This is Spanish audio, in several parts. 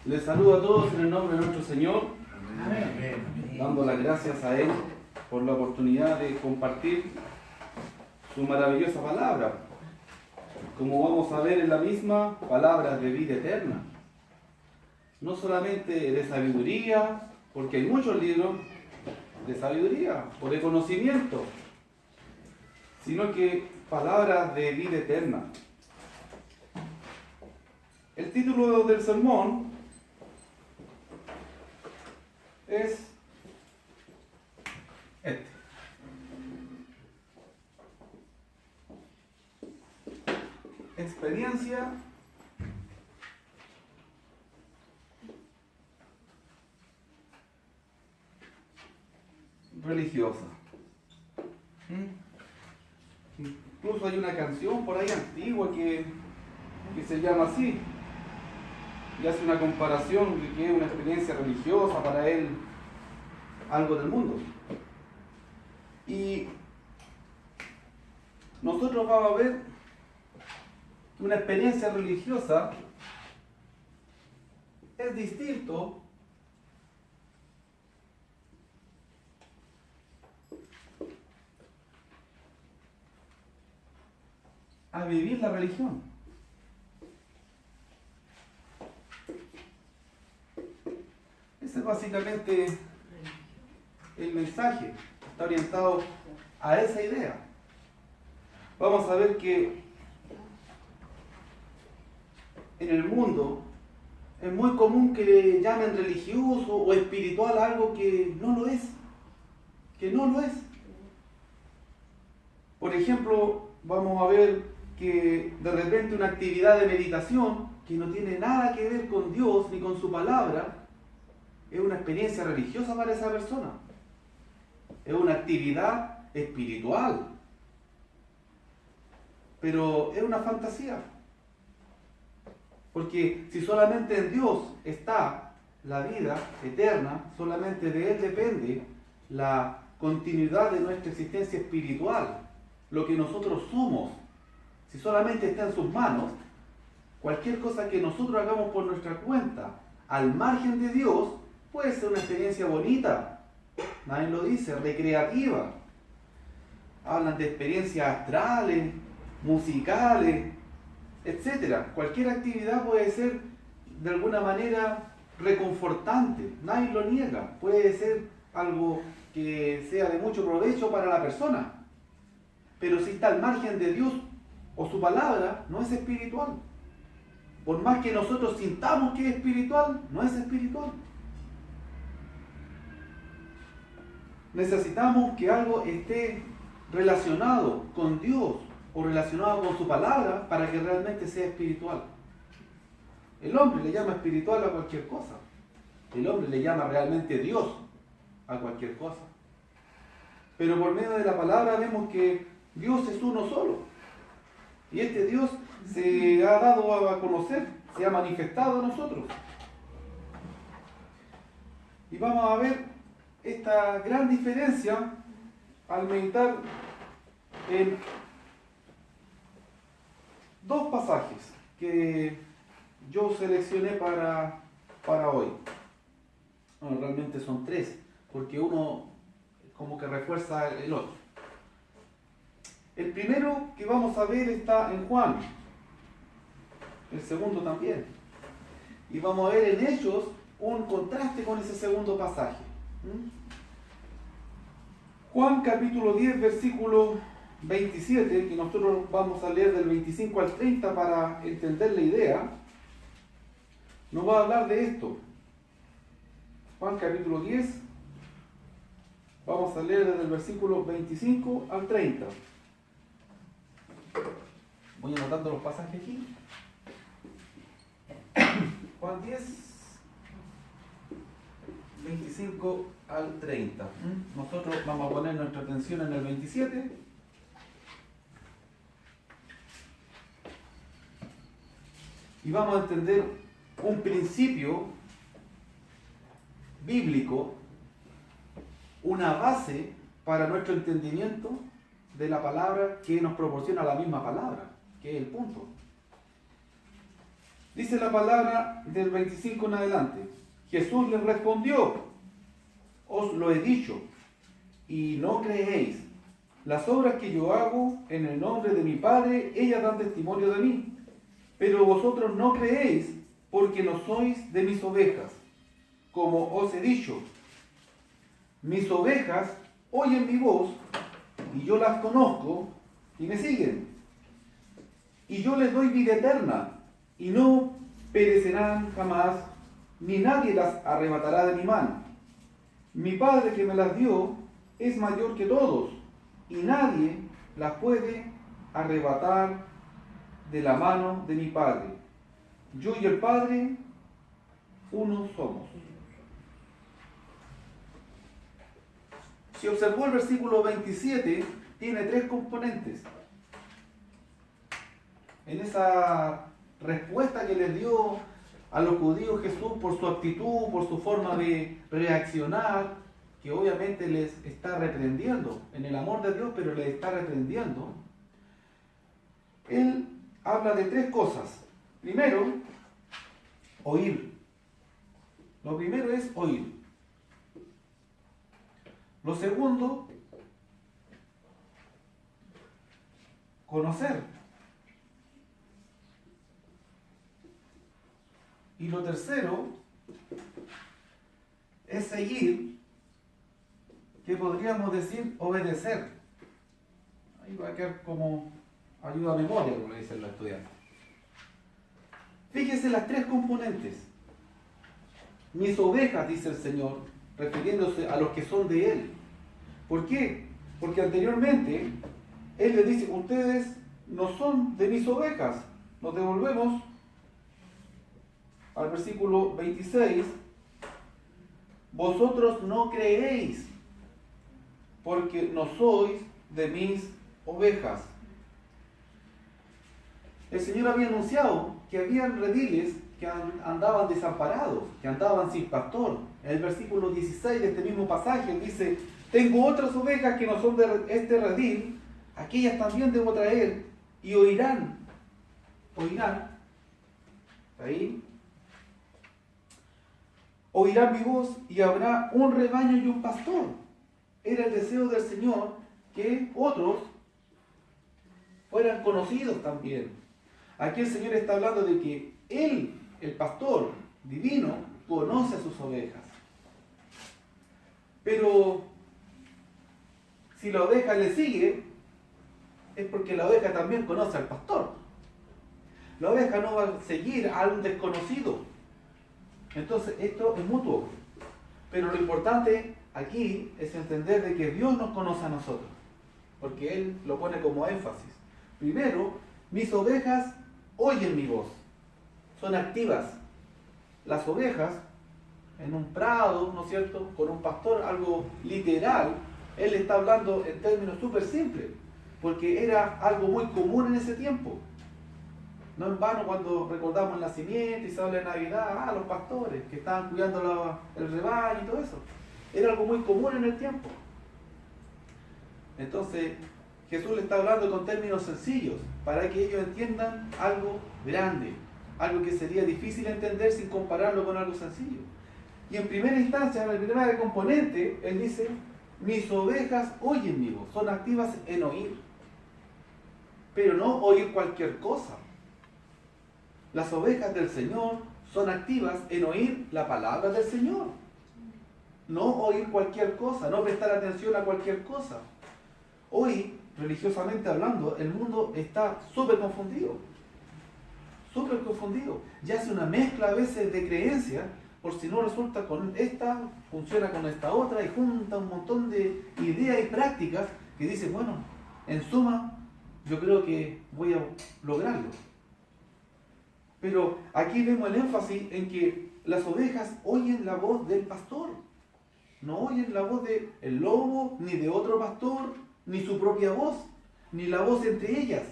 Les saludo a todos en el nombre de nuestro Señor, Amén. dando las gracias a Él por la oportunidad de compartir su maravillosa palabra. Como vamos a ver en la misma, palabras de vida eterna. No solamente de sabiduría, porque hay muchos libros de sabiduría o de conocimiento, sino que palabras de vida eterna. El título del sermón es este. Experiencia religiosa. Incluso hay una canción por ahí antigua que se llama así. Y hace una comparación de que es una experiencia religiosa para él, algo del mundo. Y nosotros vamos a ver que una experiencia religiosa es distinto a vivir la religión. Ese es básicamente el mensaje, está orientado a esa idea. Vamos a ver que en el mundo es muy común que le llamen religioso o espiritual algo que no lo es. Que no lo es. Por ejemplo, vamos a ver que de repente una actividad de meditación que no tiene nada que ver con Dios ni con su palabra es una experiencia religiosa para esa persona. Es una actividad espiritual. Pero es una fantasía. Porque si solamente en Dios está la vida eterna, solamente de Él depende la continuidad de nuestra existencia espiritual, lo que nosotros somos. Si solamente está en sus manos, cualquier cosa que nosotros hagamos por nuestra cuenta, al margen de Dios, puede ser una experiencia bonita. Nadie lo dice, recreativa. Hablan de experiencias astrales, musicales, etcétera. Cualquier actividad puede ser de alguna manera reconfortante, nadie lo niega, puede ser algo que sea de mucho provecho para la persona, pero si está al margen de Dios o su palabra, no es espiritual. Por más que nosotros sintamos que es espiritual, no es espiritual. Necesitamos que algo esté relacionado con Dios o relacionado con su palabra para que realmente sea espiritual. El hombre le llama espiritual a cualquier cosa. El hombre le llama realmente Dios a cualquier cosa. Pero por medio de la palabra vemos que Dios es uno solo. Y este Dios se ha dado a conocer, se ha manifestado a nosotros. Y vamos a ver esta gran diferencia al meditar en dos pasajes que yo seleccioné para hoy. Bueno, realmente son tres, porque uno como que refuerza el otro. El primero que vamos a ver está en Juan, el segundo también. Y vamos a ver en Hechos un contraste con ese segundo pasaje. Juan capítulo 10, versículo 27, que nosotros vamos a leer del 25 al 30 para entender la idea, nos va a hablar de esto. Juan capítulo 10, vamos a leer desde el versículo 25 al 30. Voy anotando los pasajes aquí. Juan 10, 25 al 30. Nosotros vamos a poner nuestra atención en el 27. Y vamos a entender un principio bíblico, una base para nuestro entendimiento de la palabra que nos proporciona la misma palabra, que es el punto. Dice la palabra del 25 en adelante. Jesús les respondió: os lo he dicho, y no creéis. Las obras que yo hago en el nombre de mi Padre, ellas dan testimonio de mí. Pero vosotros no creéis, porque no sois de mis ovejas. Como os he dicho, mis ovejas oyen mi voz, y yo las conozco, y me siguen. Y yo les doy vida eterna, y no perecerán jamás, ni nadie las arrebatará de mi mano. Mi Padre que me las dio es mayor que todos, y nadie las puede arrebatar de la mano de mi Padre. Yo y el Padre, uno somos. Si observó el versículo 27, tiene 3 componentes. En esa respuesta que les dio a los judíos Jesús por su actitud, por su forma de reaccionar, que obviamente les está reprendiendo, en el amor de Dios, pero les está reprendiendo, Él habla de 3 cosas. Primero, oír. Lo primero es oír. Lo segundo, conocer. Y lo tercero es seguir, que podríamos decir obedecer. Ahí va a quedar como ayuda a memoria, como le dicen los estudiantes. Fíjese las 3 componentes. Mis ovejas, dice el Señor, refiriéndose a los que son de Él. ¿Por qué? Porque anteriormente Él le dice: ustedes no son de mis ovejas. Nos devolvemos al versículo 26. Vosotros no creéis, porque no sois de mis ovejas. El Señor había anunciado que habían rediles que andaban desamparados, que andaban sin pastor. En el versículo 16 de este mismo pasaje, Él dice: tengo otras ovejas que no son de este redil, aquellas también debo traer, y oirán. Ahí. Oirán mi voz, y habrá un rebaño y un pastor. Era el deseo del Señor que otros fueran conocidos también. Aquí el Señor está hablando de que Él, el pastor divino, conoce a sus ovejas. Pero si la oveja le sigue, es porque la oveja también conoce al pastor. La oveja no va a seguir a un desconocido. Entonces esto es mutuo. Pero lo importante aquí es entender de que Dios nos conoce a nosotros, porque Él lo pone como énfasis. Primero, mis ovejas oyen mi voz, son activas. Las ovejas en un prado, ¿no es cierto?, con un pastor, algo literal. Él está hablando en términos súper simples, porque era algo muy común en ese tiempo. No en vano cuando recordamos el nacimiento y se habla de Navidad, los pastores que estaban cuidando el rebaño y todo eso. Era algo muy común en el tiempo. Entonces, Jesús le está hablando con términos sencillos, para que ellos entiendan algo grande, algo que sería difícil entender sin compararlo con algo sencillo. Y en primera instancia, en el primer componente, Él dice: mis ovejas oyen mi voz, son activas en oír. Pero no oír cualquier cosa. Las ovejas del Señor son activas en oír la palabra del Señor. No oír cualquier cosa, no prestar atención a cualquier cosa. Hoy, religiosamente hablando, el mundo está súper confundido. Súper confundido. Ya hace una mezcla a veces de creencias, por si no resulta con esta, funciona con esta otra, y junta un montón de ideas y prácticas que dicen: bueno, en suma, yo creo que voy a lograrlo. Pero aquí vemos el énfasis en que las ovejas oyen la voz del pastor. No oyen la voz del lobo, ni de otro pastor, ni su propia voz, ni la voz entre ellas.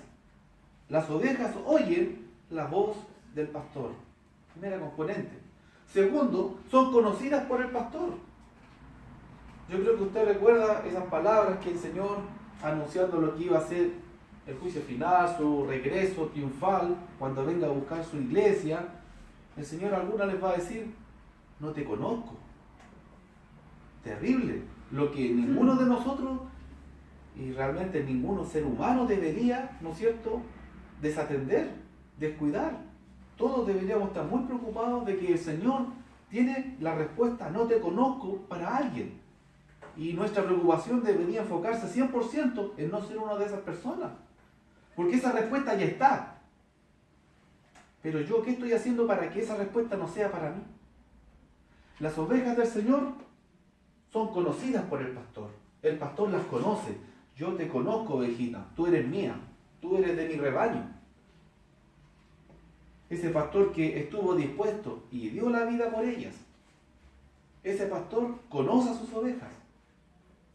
Las ovejas oyen la voz del pastor. Primera componente. Segundo, son conocidas por el pastor. Yo creo que usted recuerda esas palabras que el Señor, anunciando lo que iba a hacer el juicio final, su regreso triunfal, cuando venga a buscar su iglesia, el Señor a alguna les va a decir, no te conozco. Terrible. Lo que ninguno de nosotros, y realmente ningún ser humano debería, ¿no es cierto?, desatender, descuidar. Todos deberíamos estar muy preocupados de que el Señor tiene la respuesta no te conozco para alguien. Y nuestra preocupación debería enfocarse 100% en no ser una de esas personas. Porque esa respuesta ya está. Pero yo, ¿qué estoy haciendo para que esa respuesta no sea para mí? Las ovejas del Señor son conocidas por el pastor. El pastor las conoce. Yo te conozco, ovejita. Tú eres mía. Tú eres de mi rebaño. Ese pastor que estuvo dispuesto y dio la vida por ellas. Ese pastor conoce a sus ovejas.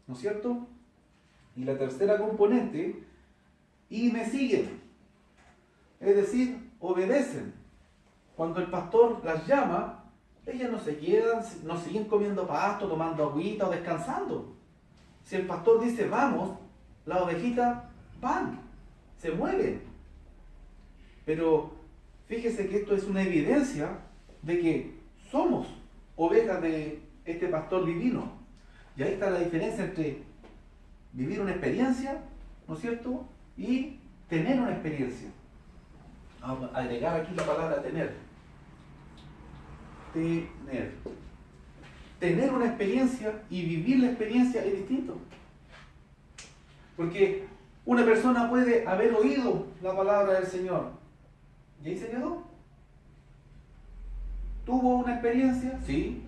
¿No es cierto? Y la tercera componente, y me siguen. Es decir, obedecen. Cuando el pastor las llama, ellas no se quedan, no siguen comiendo pasto, tomando agüita o descansando. Si el pastor dice vamos, las ovejitas van, se mueven. Pero fíjese que esto es una evidencia de que somos ovejas de este pastor divino. Y ahí está la diferencia entre vivir una experiencia, ¿no es cierto?, y tener una experiencia. Vamos a agregar aquí la palabra tener. Tener una experiencia y vivir la experiencia es distinto. Porque una persona puede haber oído la palabra del Señor y ahí se quedó. ¿Tuvo una experiencia? Sí.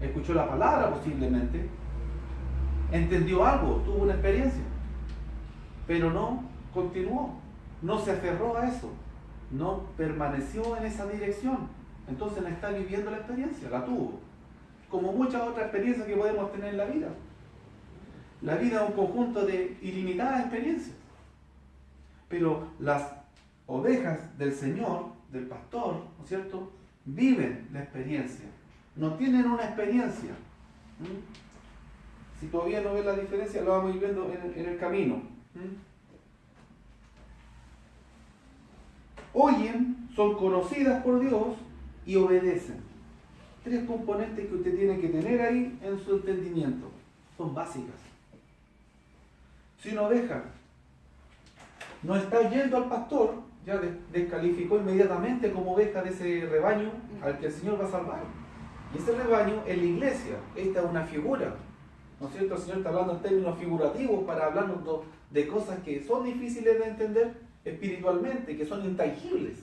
Escuchó la palabra posiblemente. Entendió algo, tuvo una experiencia. Pero no continuó. No se aferró a eso. No permaneció en esa dirección. Entonces no está viviendo la experiencia, la tuvo. Como muchas otras experiencias que podemos tener en la vida. La vida es un conjunto de ilimitadas experiencias. Pero las ovejas del Señor, del pastor, ¿no es cierto?, viven la experiencia. No tienen una experiencia. Si todavía no ves la diferencia, lo vamos a ir viendo en el camino. Oyen, son conocidas por Dios y obedecen. Tres componentes que usted tiene que tener ahí en su entendimiento. Son básicas. Si una oveja no está oyendo al pastor, ya descalificó inmediatamente como oveja de ese rebaño al que el Señor va a salvar. Y ese rebaño es la iglesia. Esta es una figura. ¿No es cierto? El Señor está hablando en términos figurativos para hablarnos de cosas que son difíciles de entender espiritualmente, que son intangibles,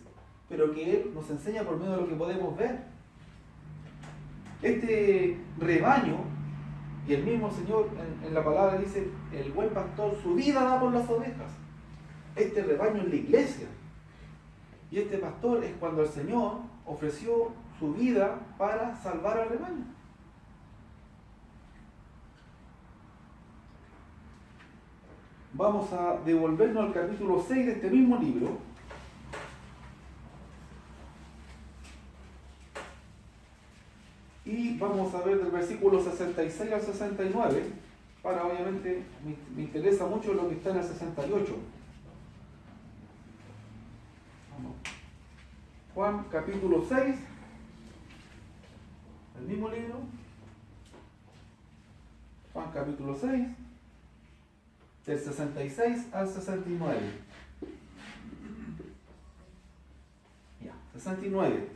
pero que Él nos enseña por medio de lo que podemos ver. Este rebaño, y el mismo Señor en la palabra dice, el buen pastor su vida da por las ovejas. Este rebaño es la iglesia. Y este pastor es cuando el Señor ofreció su vida para salvar al rebaño. Vamos a devolvernos al capítulo 6 de este mismo libro. Y vamos a ver del versículo 66 al 69. Para, obviamente, me interesa mucho lo que está en el 68. Vamos. Juan capítulo 6. El mismo libro. Juan capítulo 6. Del 66 al 69. Ya, 69.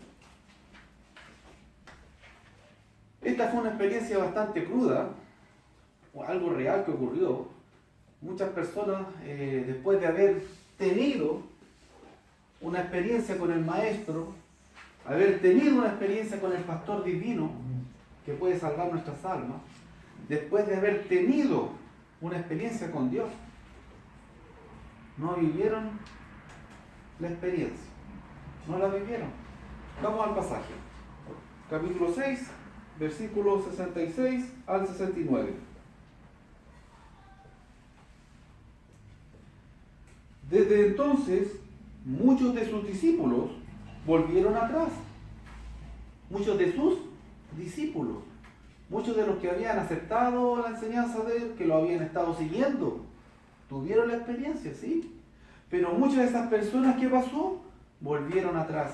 Esta fue una experiencia bastante cruda, o algo real que ocurrió. Muchas personas, después de haber tenido una experiencia con el Maestro, haber tenido una experiencia con el Pastor Divino, que puede salvar nuestras almas, después de haber tenido una experiencia con Dios, no vivieron la experiencia, no la vivieron. Vamos al pasaje, capítulo 6, versículos 66 al 69. Desde entonces, muchos de sus discípulos volvieron atrás. Muchos de sus discípulos. Muchos de los que habían aceptado la enseñanza de Él, que lo habían estado siguiendo tuvieron la experiencia, sí. Pero muchas de esas personas, ¿qué pasó? Volvieron atrás.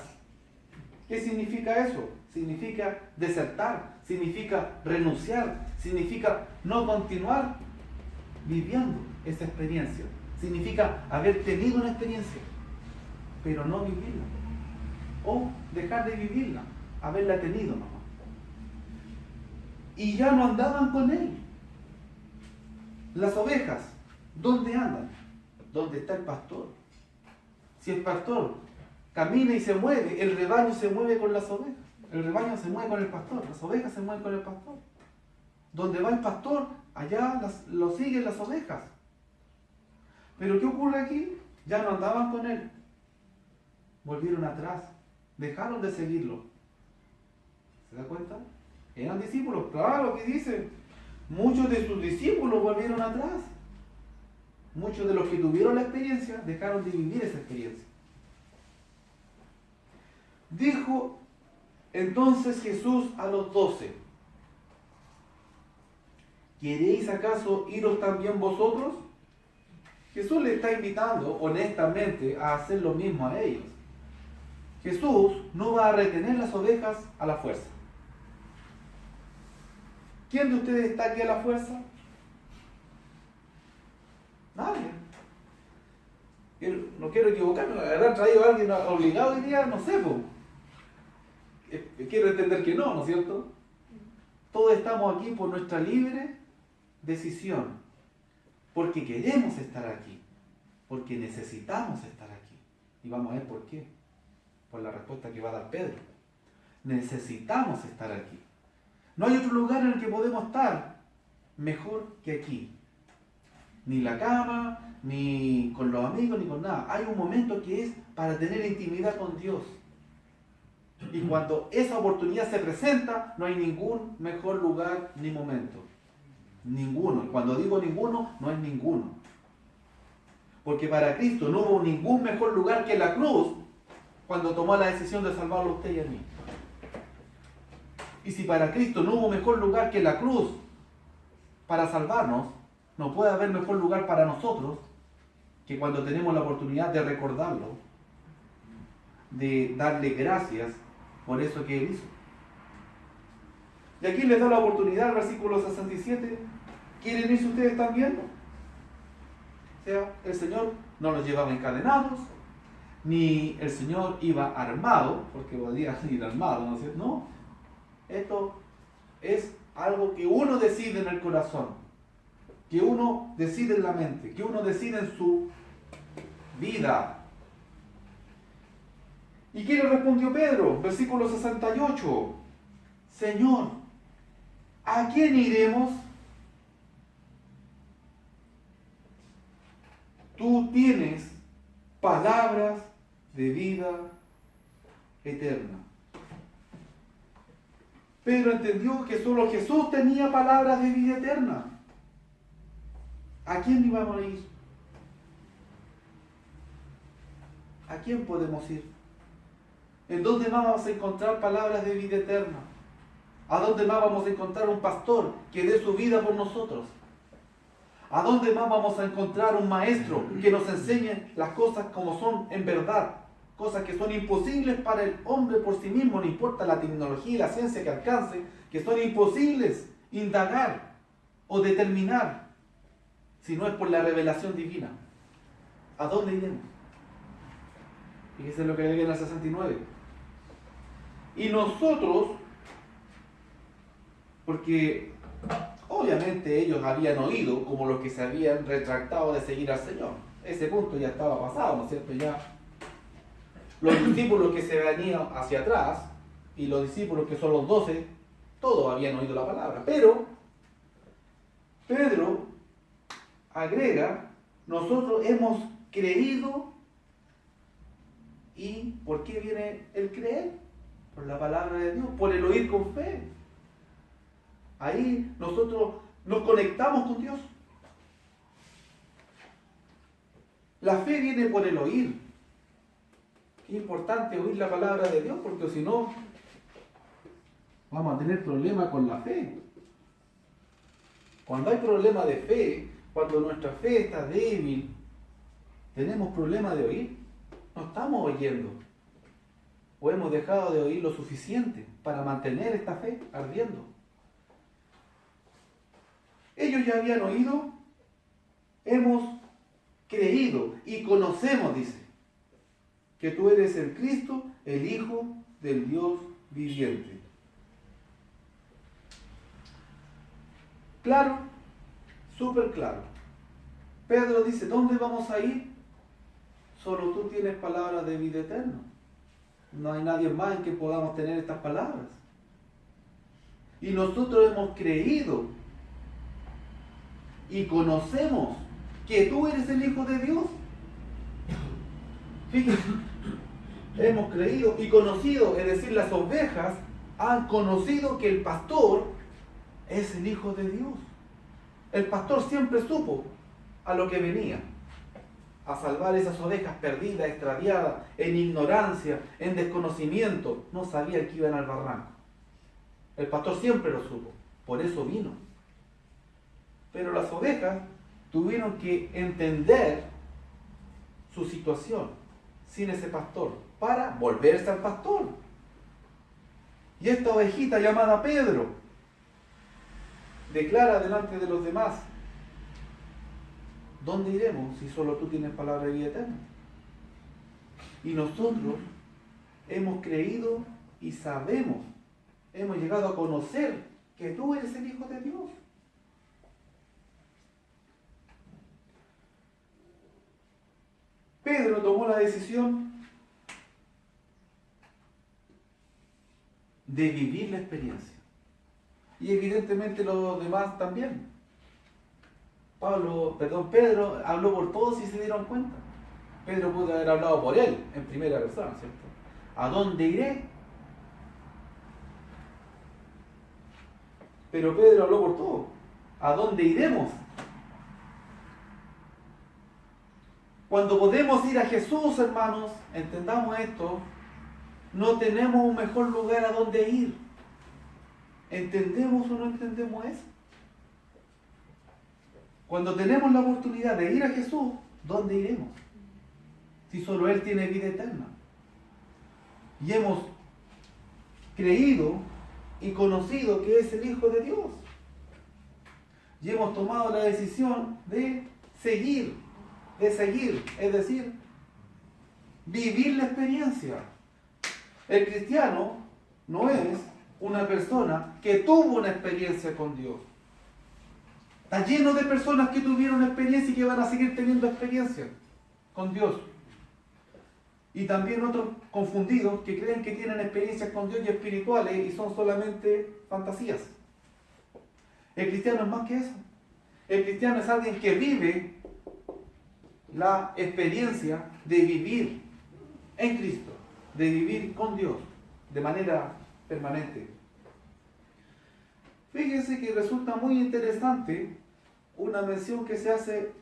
¿Qué significa eso? Significa desertar, significa renunciar, significa no continuar viviendo esa experiencia. Significa haber tenido una experiencia, pero no vivirla. O dejar de vivirla, haberla tenido nomás. Y ya no andaban con él. Las ovejas, ¿dónde andan? ¿Dónde está el pastor? Si el pastor camina y se mueve, el rebaño se mueve con las ovejas. El rebaño se mueve con el pastor, las ovejas se mueven con el pastor. Donde va el pastor, allá lo siguen las ovejas. Pero ¿qué ocurre aquí? Ya no andaban con él. Volvieron atrás. Dejaron de seguirlo. ¿Se da cuenta? Eran discípulos, claro que dice. Muchos de sus discípulos volvieron atrás. Muchos de los que tuvieron la experiencia dejaron de vivir esa experiencia. Dijo entonces Jesús a los 12: ¿queréis acaso iros también vosotros? Jesús le está invitando honestamente a hacer lo mismo a ellos. Jesús no va a retener las ovejas a la fuerza. ¿Quién de ustedes está aquí a la fuerza? Nadie. No quiero equivocarme, habrán traído a alguien obligado hoy día, no sé, quiero entender que no, ¿no es cierto? Todos estamos aquí por nuestra libre decisión, porque queremos estar aquí, porque necesitamos estar aquí. Y vamos a ver por qué, por la respuesta que va a dar Pedro. Necesitamos estar aquí. No hay otro lugar en el que podemos estar mejor que aquí. Ni la cama, ni con los amigos, ni con nada. Hay un momento que es para tener intimidad con Dios. Y cuando esa oportunidad se presenta, no hay ningún mejor lugar ni momento. Ninguno. Y cuando digo ninguno, no es ninguno. Porque para Cristo no hubo ningún mejor lugar que la cruz cuando tomó la decisión de salvarlo a usted y a mí. Y si para Cristo no hubo mejor lugar que la cruz para salvarnos, no puede haber mejor lugar para nosotros que cuando tenemos la oportunidad de recordarlo, de darle gracias por eso que Él hizo. Y aquí les da la oportunidad, el versículo 67, ¿quieren irse ustedes también? O sea, el Señor no los llevaba encadenados, ni el Señor iba armado, porque podía ir armado, ¿no es cierto? No, esto es algo que uno decide en el corazón, que uno decide en la mente, que uno decide en su vida. ¿Y qué le respondió Pedro? Versículo 68. Señor, ¿a quién iremos? Tú tienes palabras de vida eterna. Pedro entendió que solo Jesús tenía palabras de vida eterna. ¿A quién íbamos a ir? ¿A quién podemos ir? ¿En dónde más vamos a encontrar palabras de vida eterna? ¿A dónde más vamos a encontrar un pastor que dé su vida por nosotros? ¿A dónde más vamos a encontrar un maestro que nos enseñe las cosas como son en verdad? Cosas que son imposibles para el hombre por sí mismo, no importa la tecnología y la ciencia que alcance, que son imposibles indagar o determinar, si no es por la revelación divina. ¿A dónde iremos? Fíjense lo que le viene al 69. Y nosotros, porque obviamente ellos habían oído como los que se habían retractado de seguir al Señor. Ese punto ya estaba pasado, ¿no es cierto? Ya los discípulos que se venían hacia atrás y los discípulos que son los 12, todos habían oído la palabra. Pero Pedro agrega, nosotros hemos creído. ¿Y por qué viene el creer? Por la palabra de Dios, por el oír con fe. Ahí nosotros nos conectamos con Dios. La fe viene por el oír. Qué importante oír la palabra de Dios, porque si no, vamos a tener problemas con la fe. Cuando hay problema de fe, cuando nuestra fe está débil, tenemos problema de oír. No estamos oyendo. O hemos dejado de oír lo suficiente para mantener esta fe ardiendo. Ellos ya habían oído, hemos creído y conocemos, dice, que tú eres el Cristo, el Hijo del Dios viviente. Claro, súper claro. Pedro dice, ¿dónde vamos a ir? Solo tú tienes palabras de vida eterna. No hay nadie más en que podamos tener estas palabras. Y nosotros hemos creído y conocemos que tú eres el Hijo de Dios. Fíjense, hemos creído y conocido, es decir, las ovejas han conocido que el pastor es el Hijo de Dios. El pastor siempre supo a lo que venía, a salvar esas ovejas perdidas, extraviadas, en ignorancia, en desconocimiento. No sabía que iban al barranco. El pastor siempre lo supo, por eso vino. Pero las ovejas tuvieron que entender su situación sin ese pastor, para volverse al pastor. Y esta ovejita llamada Pedro declara delante de los demás, ¿dónde iremos si solo tú tienes palabra de vida eterna? Y nosotros hemos creído y sabemos, hemos llegado a conocer que tú eres el Hijo de Dios. Pedro tomó la decisión de vivir la experiencia. Y evidentemente los demás también. Pedro habló por todos y se dieron cuenta. Pedro pudo haber hablado por él en primera persona, ¿cierto? ¿A dónde iré? Pero Pedro habló por todos. ¿A dónde iremos? Cuando podemos ir a Jesús, hermanos, entendamos esto, no tenemos un mejor lugar a donde ir. ¿Entendemos o no entendemos eso? Cuando tenemos la oportunidad de ir a Jesús, ¿dónde iremos? Si solo Él tiene vida eterna. Y hemos creído y conocido que es el Hijo de Dios. Y hemos tomado la decisión de seguir, es decir, vivir la experiencia. El cristiano no es una persona que tuvo una experiencia con Dios. Está lleno de personas que tuvieron experiencia y que van a seguir teniendo experiencia con Dios. Y también otros confundidos que creen que tienen experiencias con Dios y espirituales y son solamente fantasías. El cristiano es más que eso. El cristiano es alguien que vive la experiencia de vivir en Cristo, de vivir con Dios de manera permanente. Fíjense que resulta muy interesante una mención que se hace,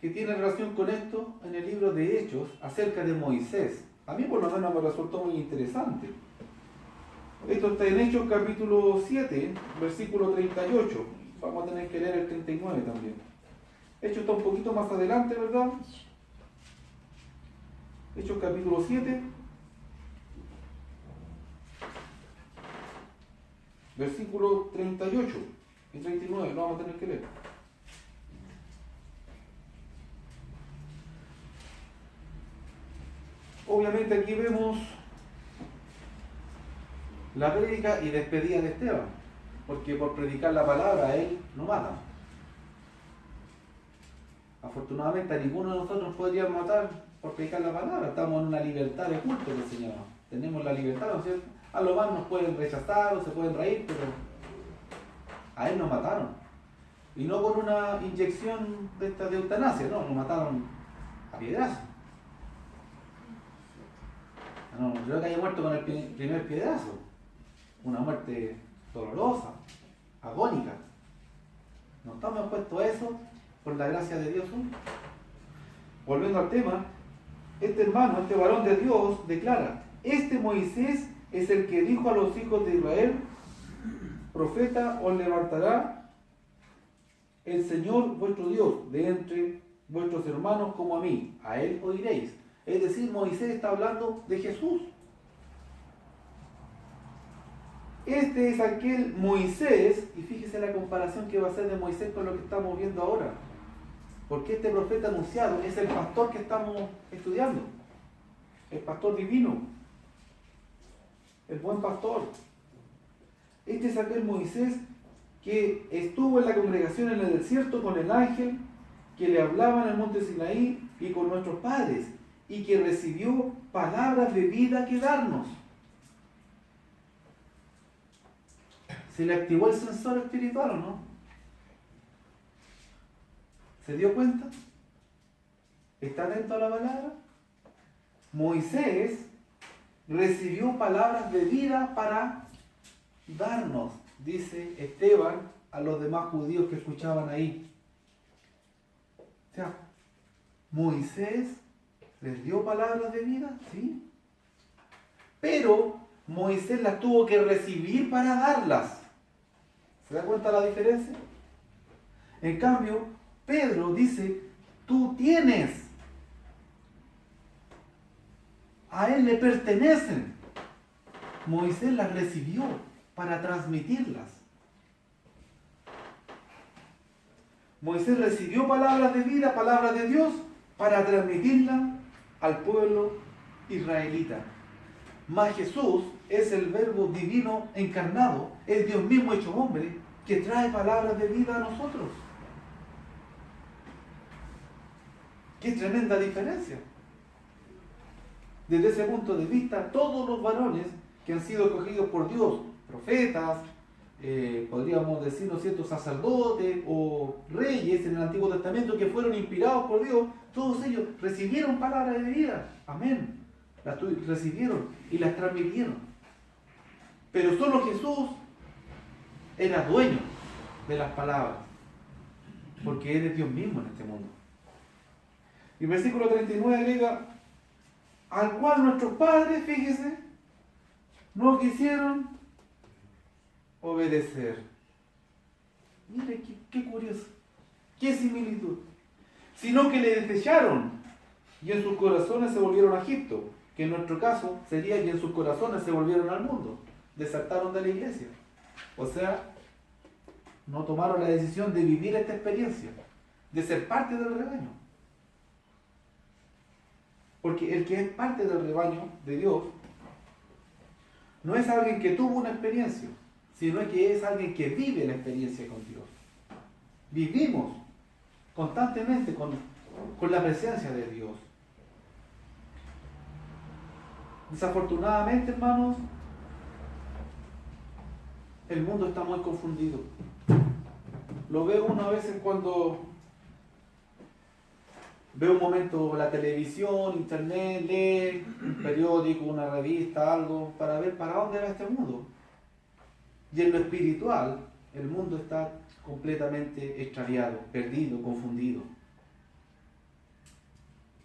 que tiene relación con esto en el libro de Hechos, acerca de Moisés. A mí por lo menos me resultó muy interesante. Esto está en Hechos capítulo 7, versículo 38. Vamos a tener que leer el 39 también. Hechos está un poquito más adelante, ¿verdad? Hechos capítulo 7, versículo 38 y 39, lo vamos a tener que leer. Obviamente aquí vemos la prédica y despedida de Esteban, porque por predicar la palabra a él no matan. Afortunadamente a ninguno de nosotros podrían matar por predicar la palabra. Estamos en una libertad de culto que enseñaba. Tenemos la libertad, ¿no es cierto? A lo más nos pueden rechazar o se pueden reír, pero a él nos mataron. Y no con una inyección de eutanasia, no, nos mataron a piedrazos. No creo que haya muerto con el primer piedrazo. Una muerte dolorosa, agónica. No estamos expuestos a eso por la gracia de Dios. Volviendo al tema, este hermano, este varón de Dios declara: este Moisés es el que dijo a los hijos de Israel: profeta os levantará el Señor vuestro Dios, de entre vuestros hermanos como a mí, a Él oiréis. Es decir, Moisés está hablando de Jesús. Este es aquel Moisés, y fíjese la comparación que va a hacer de Moisés con lo que estamos viendo ahora. Porque este profeta anunciado es el pastor que estamos estudiando, el pastor divino, el buen pastor. Este es aquel Moisés que estuvo en la congregación en el desierto con el ángel que le hablaba en el monte Sinaí y con nuestros padres, y que recibió palabras de vida que darnos. ¿Se le activó el sensor espiritual o no? ¿Se dio cuenta? ¿Está atento a la palabra? Moisés recibió palabras de vida para darnos, dice Esteban a los demás judíos que escuchaban ahí. O sea, Moisés les dio palabras de vida, sí. Pero Moisés las tuvo que recibir para darlas. ¿Se da cuenta la diferencia? En cambio, Pedro dice, tú tienes. A él le pertenecen. Moisés las recibió para transmitirlas. Moisés recibió palabras de vida, palabras de Dios, para transmitirlas al pueblo israelita. Mas Jesús es el verbo divino encarnado, es Dios mismo hecho hombre, que trae palabras de vida a nosotros. ¡Qué tremenda diferencia! Desde ese punto de vista, todos los varones que han sido escogidos por Dios, profetas, podríamos decir, ¿no es cierto?, sacerdotes o reyes en el Antiguo Testamento que fueron inspirados por Dios, todos ellos recibieron palabras de vida. Amén. Las recibieron y las transmitieron. Pero solo Jesús era dueño de las palabras, porque Él es Dios mismo en este mundo. Y el versículo 39 agrega, al cual nuestros padres, fíjese, no quisieron obedecer. Mire qué curioso, qué similitud. Sino que le desecharon y en sus corazones se volvieron a Egipto, que en nuestro caso sería y en sus corazones se volvieron al mundo. Desertaron de la iglesia. O sea, no tomaron la decisión de vivir esta experiencia, de ser parte del rebaño. Porque el que es parte del rebaño de Dios no es alguien que tuvo una experiencia, sino que es alguien que vive la experiencia con Dios. Vivimos constantemente con la presencia de Dios. Desafortunadamente, hermanos, el mundo está muy confundido. Lo veo uno a veces cuando ve un momento la televisión, internet, lee un periódico, una revista, algo, para ver para dónde va este mundo. Y en lo espiritual, el mundo está completamente extraviado, perdido, confundido.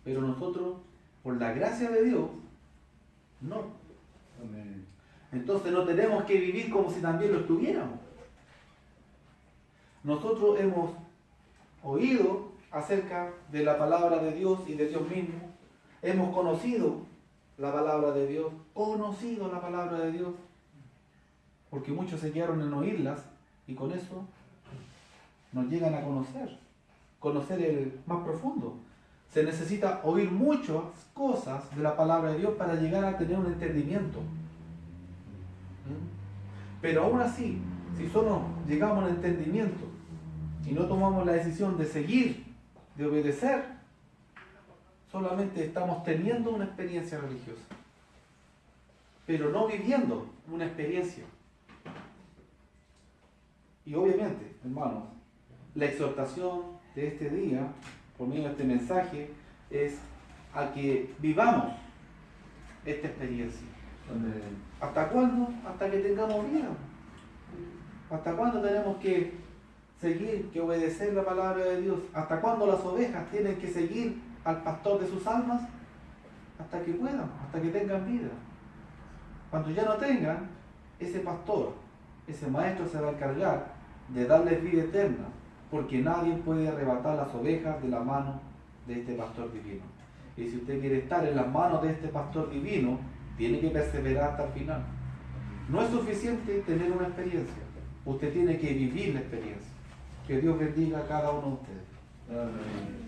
Pero nosotros, por la gracia de Dios, no. Amén. Entonces no tenemos que vivir como si también lo estuviéramos. Nosotros hemos oído acerca de la palabra de Dios y de Dios mismo. Hemos conocido la palabra de Dios, porque muchos se quedaron en oírlas y con eso nos llegan a conocer el más profundo. Se necesita oír muchas cosas de la palabra de Dios para llegar a tener un entendimiento. Pero aún así, si solo llegamos al entendimiento y no tomamos la decisión de seguir, de obedecer, solamente estamos teniendo una experiencia religiosa, pero no viviendo una experiencia. Y obviamente, hermanos, la exhortación de este día, por medio de este mensaje, es a que vivamos esta experiencia. Amén. ¿Hasta cuándo? Hasta que tengamos vida. ¿Hasta cuándo tenemos que seguir, que obedecer la palabra de Dios? ¿Hasta cuándo las ovejas tienen que seguir al pastor de sus almas? Hasta que puedan, hasta que tengan vida. Cuando ya no tengan, ese pastor, ese maestro se va a encargar de darles vida eterna porque nadie puede arrebatar las ovejas de la mano de este pastor divino. Y si usted quiere estar en las manos de este pastor divino, tiene que perseverar hasta el final. No es suficiente tener una experiencia, usted tiene que vivir la experiencia. Que Dios bendiga a cada uno de ustedes. Amén.